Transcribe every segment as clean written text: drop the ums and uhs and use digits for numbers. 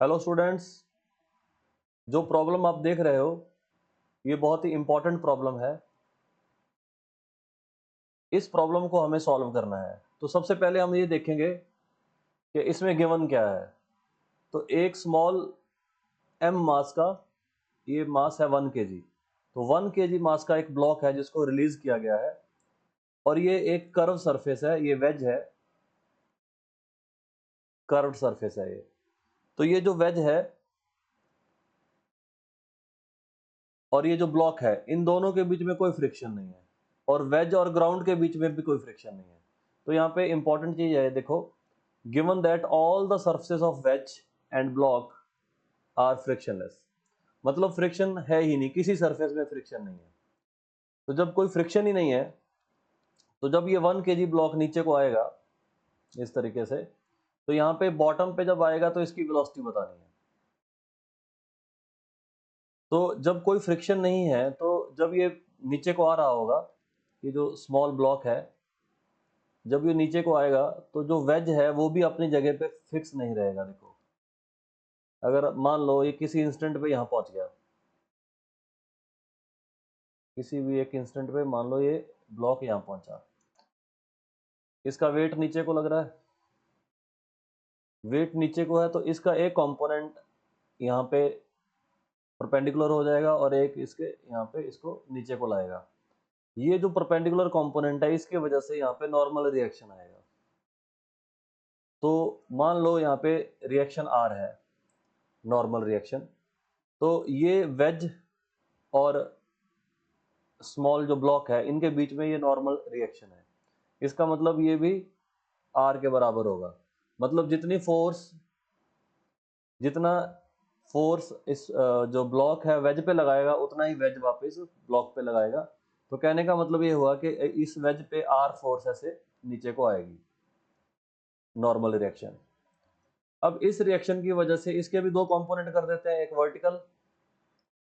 Hello students, जो problem आप देख रहे हो ये बहुत ही इम्पोर्टेंट प्रॉब्लम है। इस प्रॉब्लम को हमें सॉल्व करना है। तो सबसे पहले हम ये देखेंगे कि इसमें गिवन क्या है। तो एक स्मॉल m मास का, ये मास है 1 kg। तो 1 kg मास का एक ब्लॉक है जिसको रिलीज किया गया है और ये एक कर्व सरफेस है, ये वेज है, कर्व सरफेस है ये। तो ये जो वेज है और ये जो ब्लॉक है, इन दोनों के बीच में कोई फ्रिक्शन नहीं है और वेज और ग्राउंड के बीच में भी कोई फ्रिक्शन नहीं है। तो यहाँ पे इंपॉर्टेंट चीज है, देखो, given that all the surfaces of wedge and block are frictionless. मतलब फ्रिक्शन है ही नहीं, किसी सरफेस में फ्रिक्शन नहीं है। तो जब कोई फ्रिक्शन ही नहीं है, तो जब ये 1 kg ब्लॉक नीचे को आएगा इस तरीके से, तो यहाँ पे बॉटम पे जब आएगा तो इसकी वेलोसिटी बतानी है। तो जब कोई फ्रिक्शन नहीं है, तो जब ये नीचे को आ रहा होगा, ये जो स्मॉल ब्लॉक है, जब ये नीचे को आएगा तो जो वेज है वो भी अपनी जगह पे फिक्स नहीं रहेगा। देखो, अगर मान लो ये किसी इंस्टेंट पे यहाँ पहुंच गया, किसी भी एक इंस्टेंट पे मान लो ये ब्लॉक यहाँ पहुंचा, इसका वेट नीचे को लग रहा है, वेट नीचे को है, तो इसका एक कंपोनेंट यहाँ पे परपेंडिकुलर हो जाएगा और एक इसके यहाँ पे इसको नीचे को लाएगा। ये जो परपेंडिकुलर कंपोनेंट है, इसकी वजह से यहाँ पे नॉर्मल रिएक्शन आएगा। तो मान लो यहाँ पे रिएक्शन आर है, नॉर्मल रिएक्शन। तो ये वेज और स्मॉल जो ब्लॉक है, इनके बीच में ये नॉर्मल रिएक्शन है। इसका मतलब ये भी आर के बराबर होगा। मतलब जितना फोर्स इस जो ब्लॉक है वेज पे लगाएगा, उतना ही वेज वापस ब्लॉक पे लगाएगा। तो कहने का मतलब ये हुआ कि इस वेज पे आर फोर्स ऐसे नीचे को आएगी, नॉर्मल रिएक्शन। अब इस रिएक्शन की वजह से इसके भी दो कंपोनेंट कर देते हैं, एक वर्टिकल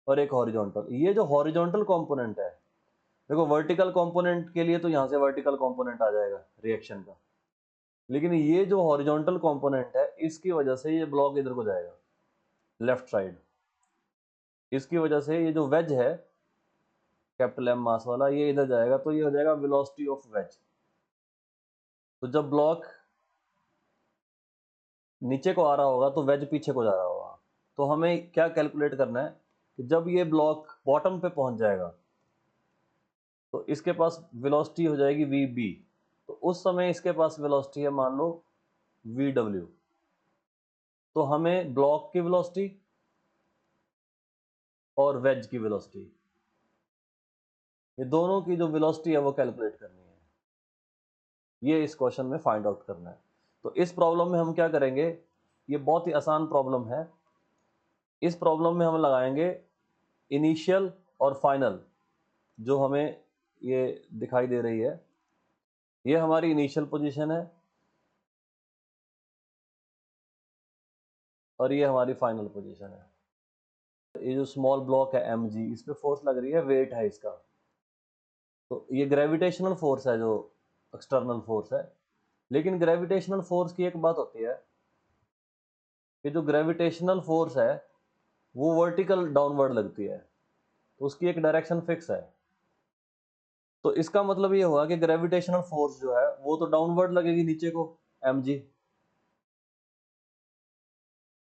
और एक हॉरिजॉन्टल। ये जो हॉरिजॉन्टल कंपोनेंट है, देखो, वर्टिकल कंपोनेंट के लिए तो यहाँ से वर्टिकल कंपोनेंट आ जाएगा रिएक्शन का, लेकिन ये जो हॉरिजॉन्टल कंपोनेंट है, इसकी वजह से ये ब्लॉक इधर को जाएगा, लेफ्ट साइड। इसकी वजह से ये जो वेज है, कैपिटल एम मास वाला, ये इधर जाएगा, तो ये हो जाएगा वेलोसिटी ऑफ वेज। तो जब ब्लॉक नीचे को आ रहा होगा तो वेज पीछे को जा रहा होगा। तो हमें क्या कैलकुलेट करना है कि जब ये ब्लॉक बॉटम पे पहुंच जाएगा तो इसके पास वेलोसिटी हो जाएगी वी बी। तो उस समय इसके पास वेलोसिटी है, मान लो वी डब्ल्यू। तो हमें ब्लॉक की वेलोसिटी और वेज की वेलोसिटी, ये दोनों की जो वेलोसिटी है वो कैलकुलेट करनी है। ये इस क्वेश्चन में फाइंड आउट करना है। तो इस प्रॉब्लम में हम क्या करेंगे, ये बहुत ही आसान प्रॉब्लम है। इस प्रॉब्लम में हम लगाएंगे इनिशियल और फाइनल। जो हमें ये दिखाई दे रही है, ये हमारी इनिशियल पोजीशन है और ये हमारी फाइनल पोजीशन है। ये जो स्मॉल ब्लॉक है एम जी, इस पे फोर्स लग रही है, वेट है इसका। तो ये ग्रेविटेशनल फोर्स है, जो एक्सटर्नल फोर्स है। लेकिन ग्रेविटेशनल फोर्स की एक बात होती है कि जो ग्रेविटेशनल फोर्स है वो वर्टिकल डाउनवर्ड लगती है, तो उसकी एक डायरेक्शन फिक्स है। तो इसका मतलब ये हुआ कि ग्रेविटेशनल फोर्स जो है वो तो डाउनवर्ड लगेगी नीचे को, एम जी,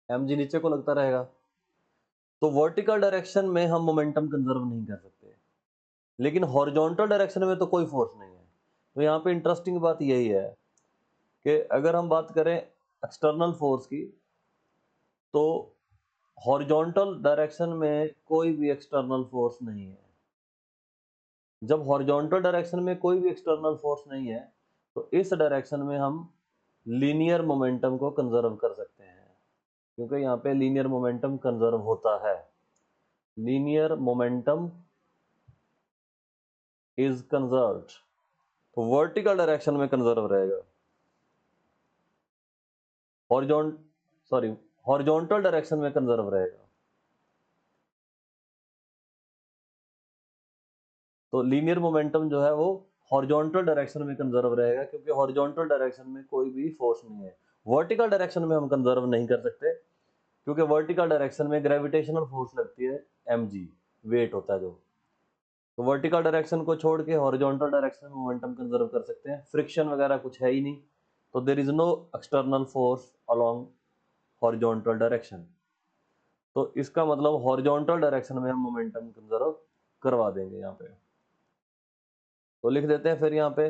नीचे को लगता रहेगा। तो वर्टिकल डायरेक्शन में हम मोमेंटम कंजर्व नहीं कर सकते, लेकिन हॉरिजॉन्टल डायरेक्शन में तो कोई फोर्स नहीं है। तो यहाँ पे इंटरेस्टिंग बात यही है कि अगर हम बात करें एक्सटर्नल फोर्स की, तो हॉरिजॉन्टल डायरेक्शन में कोई भी एक्सटर्नल फोर्स नहीं है। जब हॉरिजॉन्टल डायरेक्शन में कोई भी एक्सटर्नल फोर्स नहीं है, तो इस डायरेक्शन में हम लीनियर मोमेंटम को कंजर्व कर सकते हैं, क्योंकि यहाँ पे लीनियर मोमेंटम कंजर्व होता है। लीनियर मोमेंटम इज कंजर्व्ड, तो वर्टिकल डायरेक्शन में कंजर्व रहेगा। हॉरिजॉन्ट सॉरी हॉरिजॉन्टल डायरेक्शन में कंजर्व रहेगा। तो लीनियर मोमेंटम जो है वो हॉरिजॉन्टल डायरेक्शन में कंजर्व रहेगा, क्योंकि हॉरिजॉन्टल डायरेक्शन में कोई भी फोर्स नहीं है। वर्टिकल डायरेक्शन में हम कंजर्व नहीं कर सकते, क्योंकि वर्टिकल डायरेक्शन में ग्रेविटेशनल फोर्स लगती है mg, वेट होता है जो। तो वर्टिकल डायरेक्शन को छोड़ के हॉरिजॉन्टल डायरेक्शन में मोमेंटम कंजर्व कर सकते हैं। फ्रिक्शन वगैरह कुछ है ही नहीं, तो there is no external force along horizontal direction. तो इसका मतलब हॉरिजॉन्टल डायरेक्शन में हम मोमेंटम कंजर्व करवा देंगे यहाँ पे। तो लिख देते हैं फिर यहाँ पे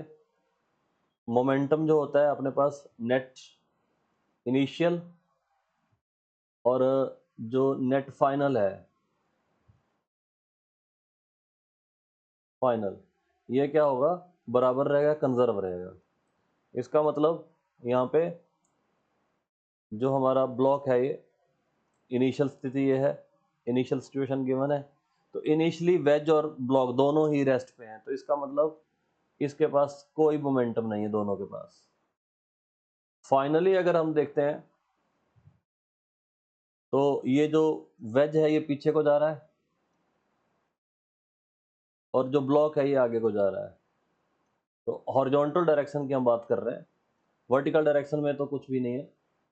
मोमेंटम जो होता है अपने पास नेट इनिशियल और जो नेट फाइनल है फाइनल, ये क्या होगा, बराबर रहेगा, कंजर्व रहेगा। इसका मतलब यहाँ पे जो हमारा ब्लॉक है ये इनिशियल स्थिति ये है, इनिशियल सिचुएशन गिवन है। तो इनिशियली वेज और ब्लॉक दोनों ही रेस्ट पे हैं, तो इसका मतलब इसके पास कोई मोमेंटम नहीं है दोनों के पास। फाइनली अगर हम देखते हैं तो ये जो वेज है ये पीछे को जा रहा है और जो ब्लॉक है ये आगे को जा रहा है। तो हॉरिजॉन्टल डायरेक्शन की हम बात कर रहे हैं, वर्टिकल डायरेक्शन में तो कुछ भी नहीं है,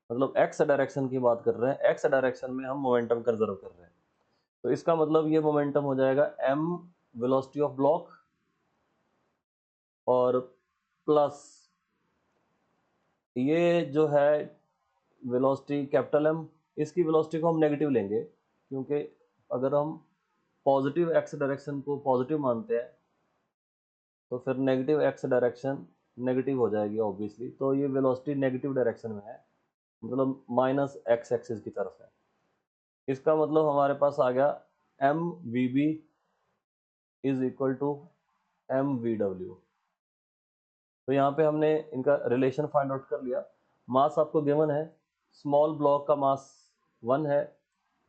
मतलब एक्स डायरेक्शन की बात कर रहे हैं। एक्स डायरेक्शन में हम मोमेंटम कंजर्व कर रहे हैं, तो इसका मतलब ये मोमेंटम हो जाएगा m वेलोसिटी ऑफ ब्लॉक और प्लस ये जो है वेलोसिटी कैपिटल M, इसकी वेलोसिटी को हम नेगेटिव लेंगे क्योंकि अगर हम पॉजिटिव एक्स डायरेक्शन को पॉजिटिव मानते हैं तो फिर नेगेटिव एक्स डायरेक्शन नेगेटिव हो जाएगी ऑब्वियसली। तो ये वेलोसिटी नेगेटिव डायरेक्शन में है, मतलब माइनस एक्स एक्सिस की तरफ है। इसका मतलब हमारे पास आ गया M V B is equal to M V W. तो यहाँ पे हमने इनका रिलेशन फाइंड आउट कर लिया। मास आपको गिवन है, स्मॉल ब्लॉक का मास 1 है,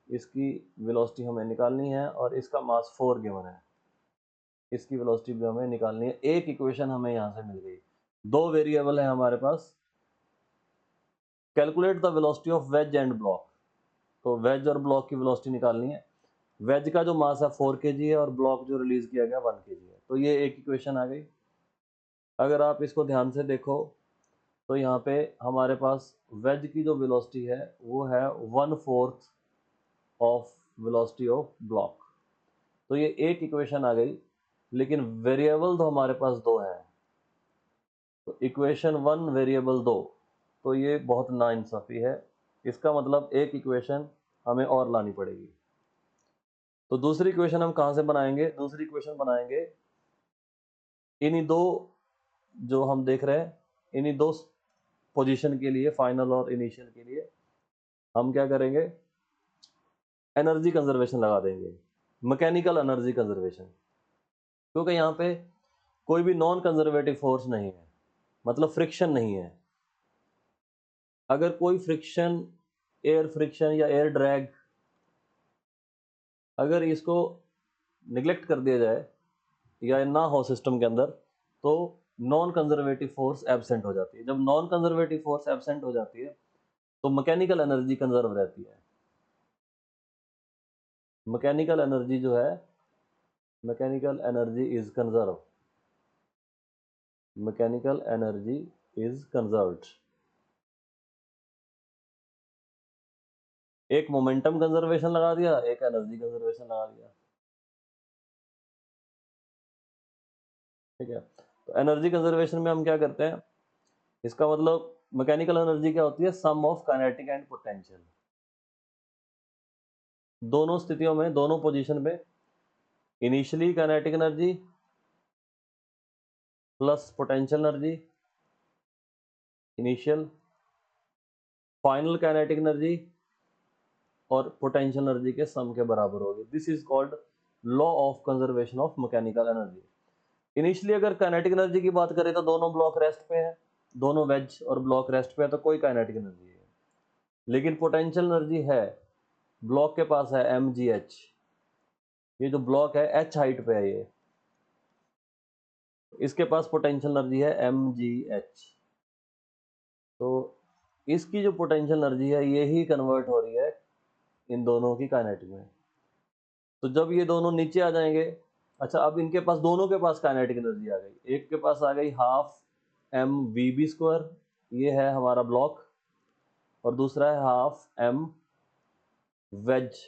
इसकी वेलोसिटी हमें निकालनी है, और इसका मास 4 गिवन है, इसकी वेलोसिटी भी हमें निकालनी है। एक इक्वेशन हमें यहाँ से मिल गई। दो वेरिएबल है हमारे पास, calculate the velocity of wedge and block. तो वेज और ब्लॉक की वेलोसिटी निकालनी है। वेज का जो मास है 4 kg है और ब्लॉक जो रिलीज किया गया 1 kg है। तो ये एक इक्वेशन आ गई। अगर आप इसको ध्यान से देखो तो यहाँ पे हमारे पास वेज की जो वेलोसिटी है वो है 1/4 ऑफ वेलोसिटी ऑफ ब्लॉक। तो ये एक इक्वेशन आ गई, लेकिन वेरिएबल तो हमारे पास दो है। तो इक्वेशन 1 वेरिएबल 2, तो ये बहुत नाइंसाफी है। इसका मतलब एक इक्वेशन हमें और लानी पड़ेगी। तो दूसरी इक्वेशन हम कहाँ से बनाएंगे? दूसरी इक्वेशन बनाएंगे इन्हीं दो जो हम देख रहे हैं, इन्हीं दो पोजीशन के लिए, फाइनल और इनिशियल के लिए हम क्या करेंगे, एनर्जी कंजर्वेशन लगा देंगे, मैकेनिकल एनर्जी कंजर्वेशन। क्योंकि यहाँ पे कोई भी नॉन कंजर्वेटिव फोर्स नहीं है, मतलब फ्रिक्शन नहीं है। अगर कोई फ्रिक्शन, एयर फ्रिक्शन या एयर ड्रैग, अगर इसको निगलेक्ट कर दिया जाए या ना हो सिस्टम के अंदर, तो नॉन कंजर्वेटिव फोर्स एब्सेंट हो जाती है। जब नॉन कंजर्वेटिव फोर्स एब्सेंट हो जाती है तो मैकेनिकल एनर्जी कंजर्व रहती है। मैकेनिकल एनर्जी जो है, mechanical energy is conserve, mechanical energy is conserved. एक मोमेंटम कंजर्वेशन लगा दिया, एक एनर्जी कंजर्वेशन लगा दिया, ठीक है। तो एनर्जी कंजर्वेशन में हम क्या करते हैं, इसका मतलब मैकेनिकल एनर्जी क्या होती है, सम ऑफ काइनेटिक एंड पोटेंशियल। दोनों स्थितियों में, दोनों पोजीशन में, initially kinetic energy plus potential energy initial, final kinetic energy और पोटेंशियल एनर्जी के सम के बराबर होगी। This is called law of conservation of mechanical energy. Initially अगर काइनेटिक एनर्जी की बात करें तो दोनों ब्लॉक रेस्ट पे है, दोनों वेज और ब्लॉक रेस्ट पे है, तो कोई काइनेटिक एनर्जी है। लेकिन पोटेंशियल एनर्जी है, ब्लॉक के पास है mgh, ये जो ब्लॉक है h हाइट पे है, ये इसके पास पोटेंशियल एनर्जी है mgh। तो इसकी जो पोटेंशियल एनर्जी है ये ही कन्वर्ट हो रही है इन दोनों की काइनेटिक में। तो जब ये दोनों नीचे आ जाएंगे, अच्छा अब इनके पास, दोनों के पास काइनेटिक एनर्जी आ गई। एक के पास आ गई half M V B square, ये है हमारा ब्लॉक, और दूसरा है half M wedge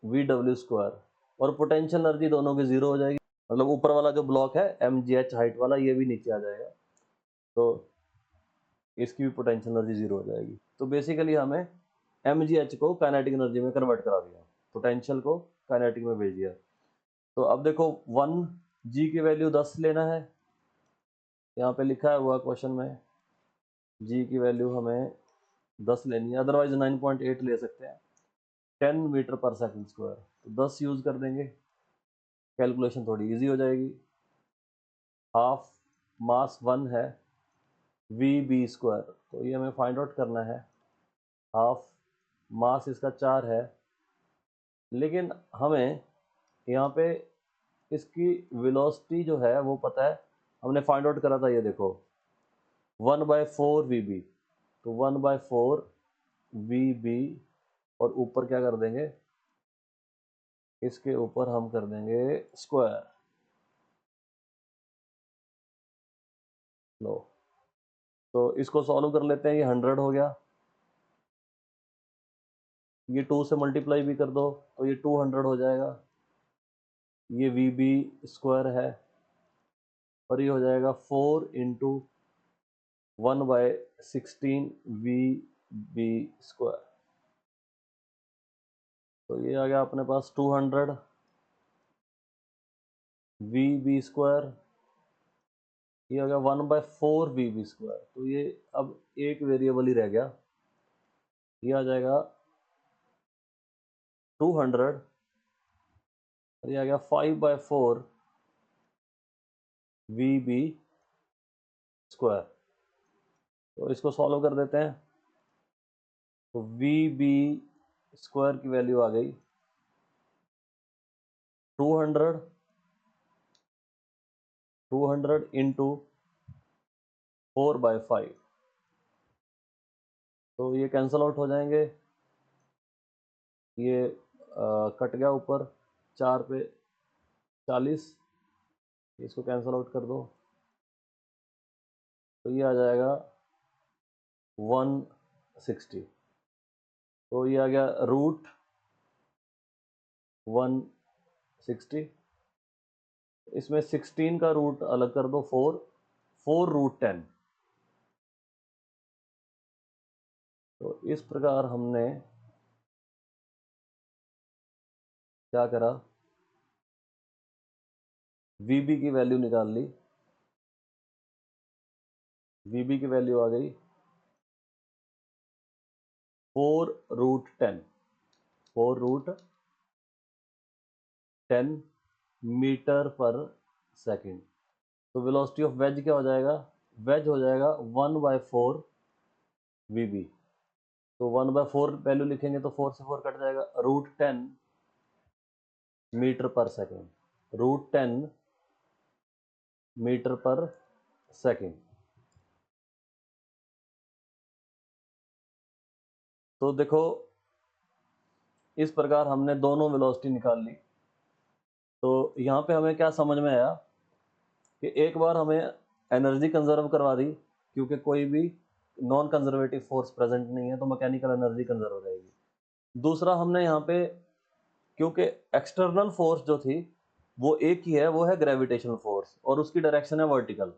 V W square, और पोटेंशियल एनर्जी दोनों की जीरो हो जाएगी। मतलब ऊपर वाला जो ब्लॉक है mgh हाइट वाला, ये भी नीचे आ जाएगा, तो इसकी भी पोटेंशियल एनर्जी जीरो हो जाएगी। तो बेसिकली हमें mgh को काइनेटिक एनर्जी में कन्वर्ट करा दिया, पोटेंशियल को काइनेटिक में भेज दिया। तो अब देखो 1g की वैल्यू 10 लेना है, यहाँ पे लिखा हुआ क्वेश्चन में g की वैल्यू हमें 10 लेनी है, अदरवाइज 9.8 ले सकते हैं। 10 मीटर पर सेकंड स्क्वायर, तो 10 यूज कर देंगे, कैलकुलेशन थोड़ी इजी हो जाएगी। हाफ मास 1 है वी बी स्क्वायर, तो ये हमें फाइंड आउट करना है। हाफ मास इसका 4 है, लेकिन हमें यहाँ पे इसकी वेलोसिटी जो है वो पता है, हमने फाइंड आउट करा था, ये देखो 1/4 वी बी, तो 1/4 वी बी, और ऊपर क्या कर देंगे, इसके ऊपर हम कर देंगे स्क्वायर। लो, तो इसको सॉल्व कर लेते हैं, ये 100 हो गया, ये 2 से मल्टीप्लाई भी कर दो तो ये 200 हो जाएगा, ये वी बी स्क्वायर है, और ये हो जाएगा 4 इंटू 1/16 वी बी स्क्वायर, तो ये आ गया अपने पास 200 वी बी स्क्वायर, ये आ गया 1/4 वी बी स्क्वायर। तो ये अब एक वेरिएबल ही रह गया, ये आ जाएगा 200, और ये आ गया 5/4 वी बी स्क्वायर। तो इसको सॉल्व कर देते हैं, तो वी बी स्क्वायर की वैल्यू आ गई 200 इंटू 4/5, तो ये कैंसल आउट हो जाएंगे, ये कट गया ऊपर, 4 पे 40, इसको कैंसल आउट कर दो, तो ये आ जाएगा 160, तो ये आ गया रूट 160, इसमें 16 का रूट अलग कर दो, 4 रूट 10। तो इस प्रकार हमने क्या करा, वीबी की वैल्यू निकाल ली, वीबी की वैल्यू आ गई 4 रूट 10, 4 रूट 10 मीटर पर सेकेंड। तो वेलोसिटी ऑफ वेज क्या हो जाएगा, वेज हो जाएगा 1/4 वी बी, तो 1/4 वैल्यू लिखेंगे तो 4 से 4 कट जाएगा, रूट 10 मीटर पर सेकेंड, रूट 10 मीटर पर सेकेंड। तो देखो इस प्रकार हमने दोनों वेलोसिटी निकाल ली। तो यहाँ पे हमें क्या समझ में आया कि एक बार हमें एनर्जी कंजर्व करवा दी, क्योंकि कोई भी नॉन कंजर्वेटिव फोर्स प्रेजेंट नहीं है, तो मैकेनिकल एनर्जी कंजर्व हो जाएगी। दूसरा हमने यहाँ पे, क्योंकि एक्सटर्नल फोर्स जो थी वो एक ही है, वो है ग्रेविटेशनल फोर्स, और उसकी डायरेक्शन है वर्टिकल,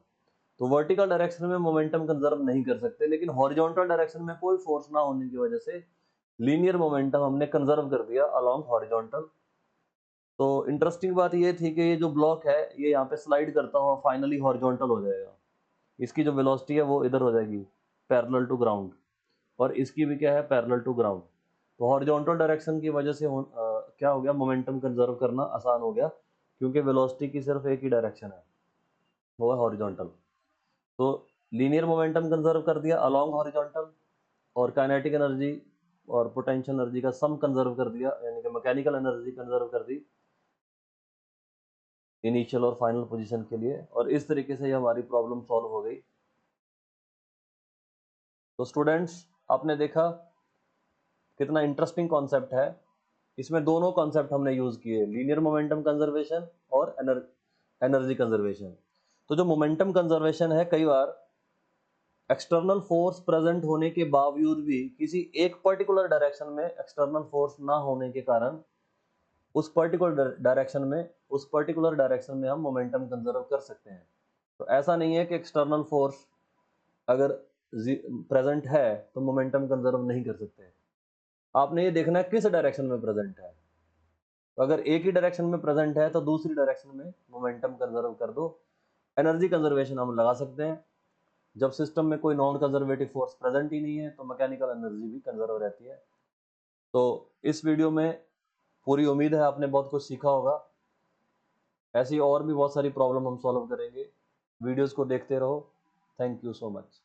तो वर्टिकल डायरेक्शन में मोमेंटम कंजर्व नहीं कर सकते, लेकिन हॉरिजॉन्टल डायरेक्शन में कोई फोर्स ना होने की वजह से लीनियर मोमेंटम हमने कंजर्व कर दिया अलोंग हॉरिजॉन्टल। तो इंटरेस्टिंग बात ये थी कि ये जो ब्लॉक है ये यहाँ पे स्लाइड करता हुआ फाइनली हॉरिजॉन्टल हो जाएगा, इसकी जो वेलोसिटी है वो इधर हो जाएगी पैरेलल टू ग्राउंड, और इसकी भी क्या है, पैरेलल टू ग्राउंड। तो हॉरिजॉन्टल डायरेक्शन की वजह से क्या हो गया, मोमेंटम कंजर्व करना आसान हो गया, क्योंकि वेलोसिटी की सिर्फ एक ही डायरेक्शन है, वो है हॉरिजॉन्टल। तो लीनियर मोमेंटम कंजर्व कर दिया अलोंग हॉरिजॉन्टल, और काइनेटिक एनर्जी और पोटेंशियल एनर्जी का सम कंजर्व कर दिया, यानी कि मैकेनिकल एनर्जी कंजर्व कर दी इनिशियल और फाइनल पोजीशन के लिए, और इस तरीके से ये हमारी प्रॉब्लम सॉल्व हो गई। तो स्टूडेंट्स आपने देखा कितना इंटरेस्टिंग कॉन्सेप्ट है, इसमें दोनों कॉन्सेप्ट हमने यूज किए, लीनियर मोमेंटम कंजर्वेशन और एनर्जी कंजर्वेशन। तो जो मोमेंटम कंजर्वेशन है, कई बार एक्सटर्नल फोर्स प्रेजेंट होने के बावजूद भी किसी एक पर्टिकुलर डायरेक्शन में एक्सटर्नल फोर्स ना होने के कारण उस पर्टिकुलर डायरेक्शन में हम मोमेंटम कंजर्व कर सकते हैं। तो ऐसा नहीं है कि एक्सटर्नल फोर्स अगर प्रेजेंट है तो मोमेंटम कंजर्व नहीं कर सकते। आपने ये देखना है किस डायरेक्शन में प्रेजेंट है। तो अगर एक ही डायरेक्शन में प्रेजेंट है तो दूसरी डायरेक्शन में मोमेंटम कंजर्व कर दो। एनर्जी कंजर्वेशन हम लगा सकते हैं। जब सिस्टम में कोई नॉन कंजर्वेटिव फोर्स प्रेजेंट ही नहीं है तो मैकेनिकल एनर्जी भी कंजर्व रहती है। तो इस वीडियो में पूरी उम्मीद है आपने बहुत कुछ सीखा होगा। ऐसी और भी बहुत सारी प्रॉब्लम हम सॉल्व करेंगे। वीडियोस को देखते रहो। Thank you so much.